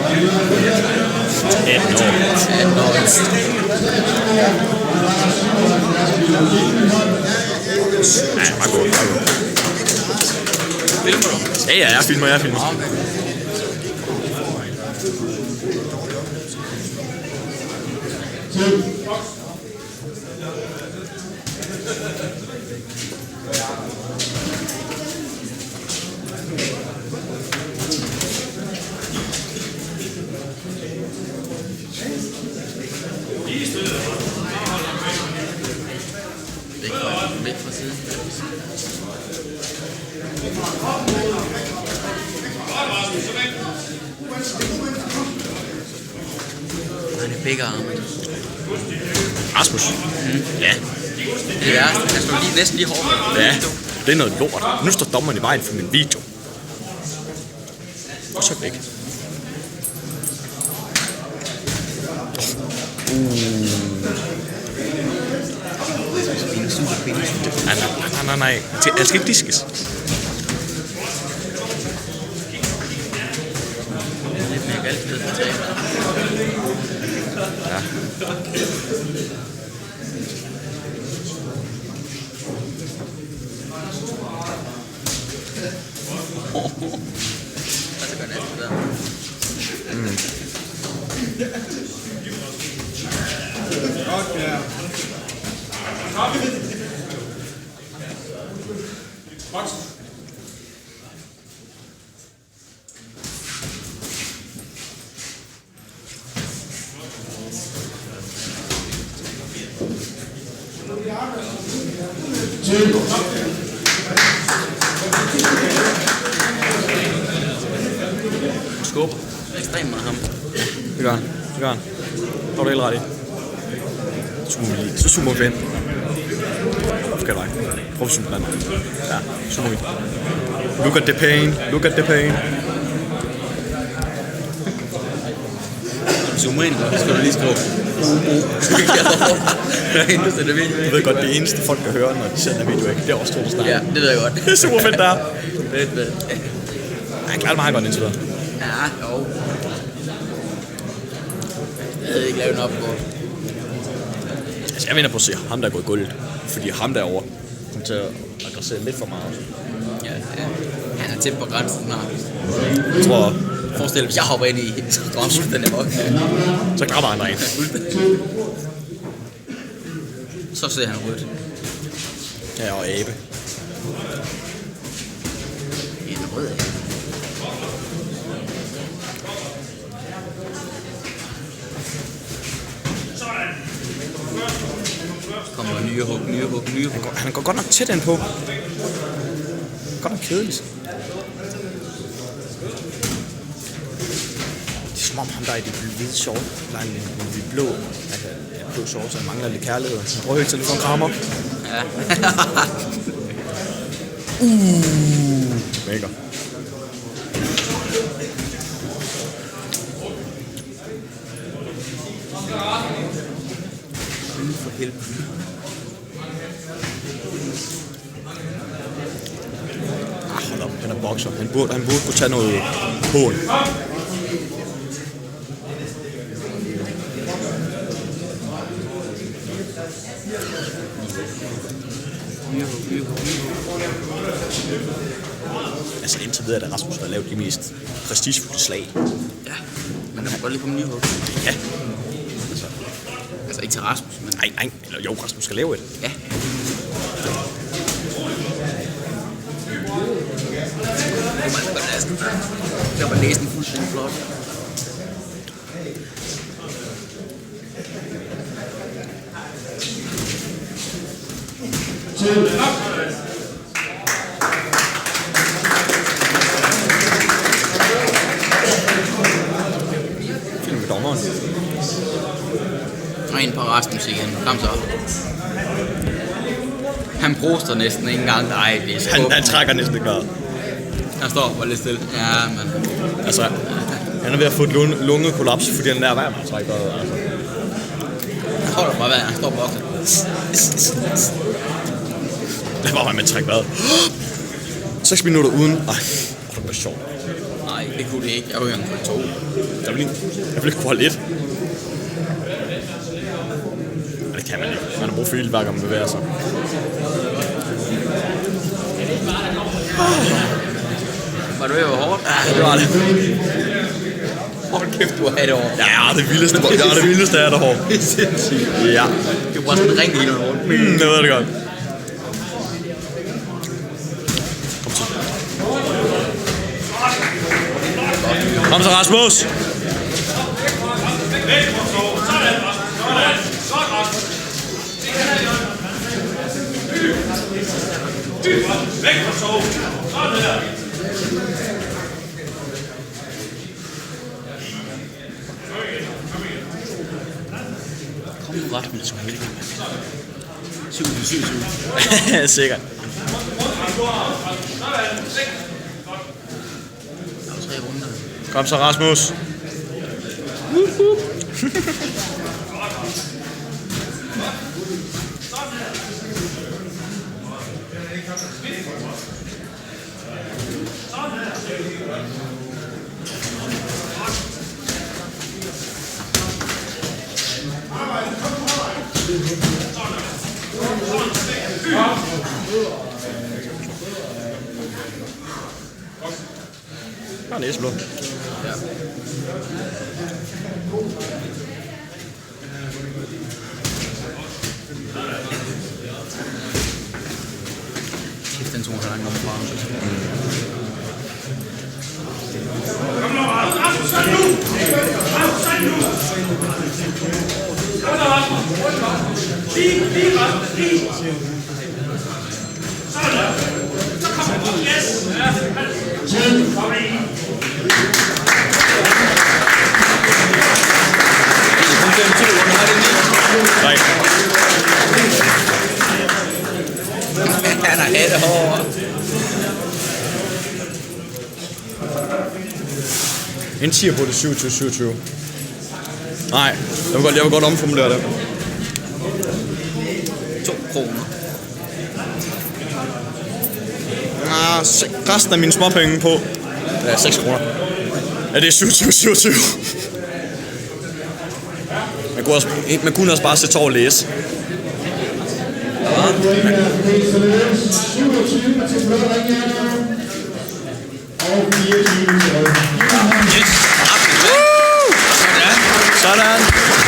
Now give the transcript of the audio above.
18 år. Ja, bare gå. Filmer du? Ja, jeg filmer. Okay. Væk fra siden. Han er begge arme. Rasmus. Ja. Det er værst. Han slår næsten lige hårdt. Ja, det er noget lort. Nu står dommeren i vejen for min video. Og så væk. Nej. Jeg skal ikke diskes. Lidt mere galt ved at tage. Ja. Og så gør det der. Skubber ekstremt meget ham. Det gør han. Har du helt ret i. Så zoomer vi ind. Skal dig. Professionel land. Ja, zoomer vi. Look at the pain. Zoomer ind, så skal du lige skrive. Du ved godt, det eneste folk kan høre, når de sender video, ikke? Det er også to snart. Ja, det ved jeg godt. Det er super fedt der. Fedt. Han klarer det meget godt indtil videre. Ja, jo. Jeg havde ikke lavet en opgave. Altså, jeg venter på at se ham, der er gået i gulvet. Fordi ham derovre kommer til at aggressere lidt for meget. Ja. Han er tæt på grænsen snart. Jeg tror... Forestil dig, hvis jeg hopper ind i, så står han fuldstændig op. Så grabber han derinde. Så ser han rødt. Ja, og abe. En rød abe. Kommer nye hug. Han går godt nok tæt ind på. Godt nok kedeligt. Det er som om ham der er i de hvide short. Der er en blå, altså blå short, så han mangler lidt kærlighed. Han prøver helt til at få en krammer. Ja. Mega. For helvede. Hold op, han er bokser. Han burde kunne tage noget hål. Altså indtil videre er det Rasmus, der har lavet de mest prestigefulde slag. Ja, men der må godt lige komme nye hug. Ja. Altså ikke til Rasmus, men... Nej. Eller jo, Rasmus skal lave et. Ja. Der var næsten fuldstændig flot. Film med dommeren. Og ind på Rasmus igen. Kom så. Han proster næsten ikke engang. Nej, det er skub. Han trækker næsten ikke noget. Han står bare lidt stille. Ja, men... Altså, han er ved at få et lungekollaps, fordi han er værd med at trække noget. Altså. Han holder bare vejret. Han står bare. Lad bare være med at trække vejret. 6 minutter uden. Ej, kunne være sjovt. Nej, det kunne det ikke. Jeg var jo engang på 2. Jeg vil ikke kunne holde 1. Det kan man ikke. Man har brug for ild, hver gang man bevæger sig. Var du ved at være hårdt? Ja, det var det. Hold kæft, du har det over. Ja, det vildeste, det vildeste er det hår. Det er sindssygt. Ja. Det var sådan en ring hele rundt. Det ved det godt. Kom så, Rasmus! Væk fra sove. Sådan der. Kom nu, Rasmus. 7-7. Sikkert. Der var 3 runder. Kom så, Rasmus. Bare næseblod. Ja. Kæft, den tog så langt om fra. Nej. Han har hætte hår. En 10 på det 27-27. Nej, jeg vil godt omformulere det. 2 kroner. Resten af mine småpenge på 6 kroner. Ja, det er 27-27. Man kunne også bare sætte over og læse. Yes. Sådan.